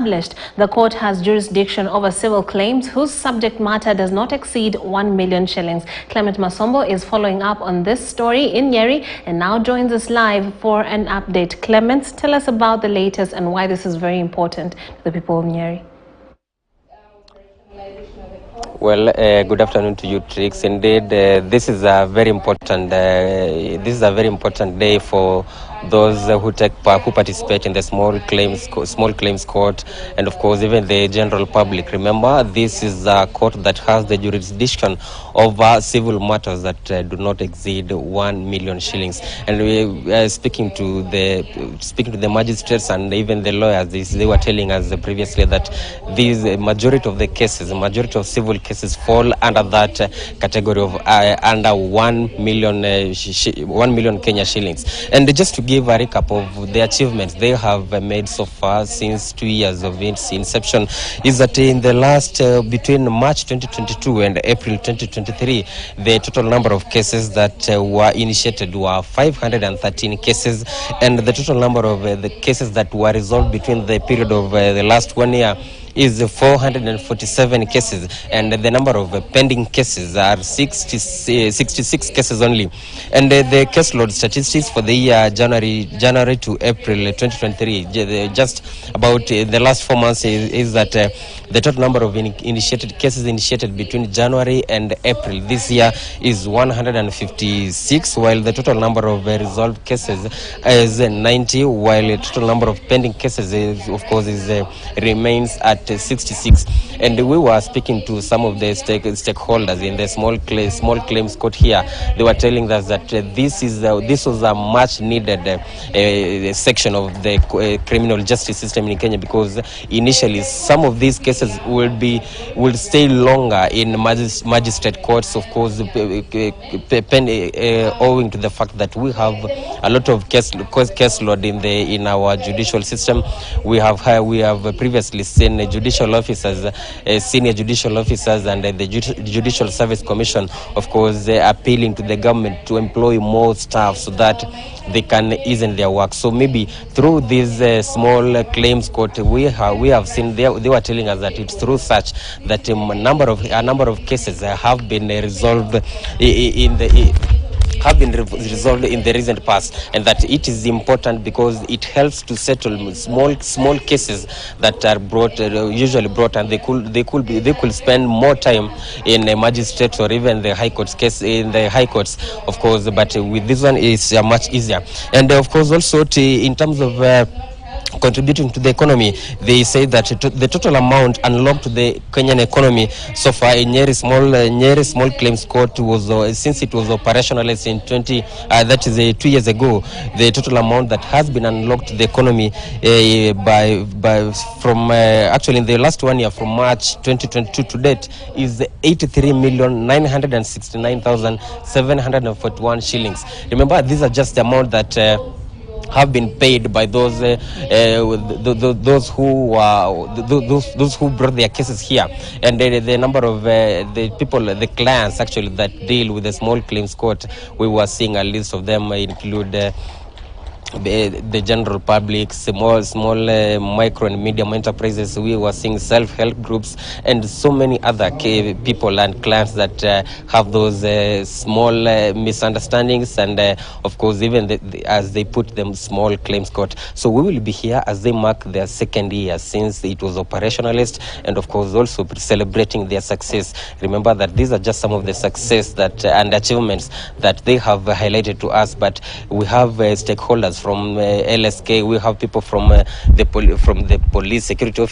The court has jurisdiction over civil claims whose subject matter does not exceed 1 million shillings. Clement Masombo is following up on this story in Nyeri and now joins us live for an update. Clement, tell us about the latest and why this is very important to the people of Nyeri. Well, good afternoon to you, Trix. Indeed, this is a very important. Day for those who participate in the small claims court, and of course even the general public. Remember, this is a court that has the jurisdiction over civil matters that do not exceed 1 million shillings. And we are speaking to the magistrates and even the lawyers. They were telling us previously that these majority of civil cases fall under that category of under 1 million 1 million Kenya shillings. And just to give a recap of the achievements they have made so far since 2 years of its inception is that in the last between March 2022 and April 2023, the total number of cases that were initiated were 513 cases, and the total number of the cases that were resolved between the period of the last 1 year is 447 cases, and the number of pending cases are 66 cases only. And the caseload statistics for the year January to April 2023, just about the last 4 months, is that the total number of cases initiated between January and April this year is 156, while the total number of resolved cases is 90, while the total number of pending cases remains at 66. And we were speaking to some of the stakeholders in the small claims court here. They were telling us that this was a much needed section of the criminal justice system in Kenya, because initially some of these cases will stay longer in magistrate courts, of course, owing to the fact that we have a lot of caseload in our judicial system. We have previously seen judicial officers, senior judicial officers, and the Judicial Service Commission, of course, appealing to the government to employ more staff so that they can ease in their work. So maybe through this small claims court, we have seen they were telling us that it's through such that a number of cases have been resolved in the recent past, and that it is important because it helps to settle small cases that are usually brought, and they could spend more time in a magistrate or even the high courts of course, but with this one it's much easier. And of course also in terms of contributing to the economy, they say that the total amount unlocked to the Kenyan economy so far in Nyeri small claims court was since it was operationalized in 2 years ago, the total amount that has been unlocked to the economy from actually in the last 1 year, from March 2022 to date, is 83,969,741 shillings. Remember, these are just the amount that have been paid by those who brought their cases here. And the number of the clients actually that deal with the small claims court, we were seeing a list of them include the general public, small micro and medium enterprises. We were seeing self-help groups and so many other people and clients that have those small misunderstandings, and of course even as they put them small claims court. So we will be here as they mark their 2nd year since it was operationalized, and of course also celebrating their success. Remember that these are just some of the success that and achievements that they have highlighted to us, but we have stakeholders from LSK, we have people from the police security office.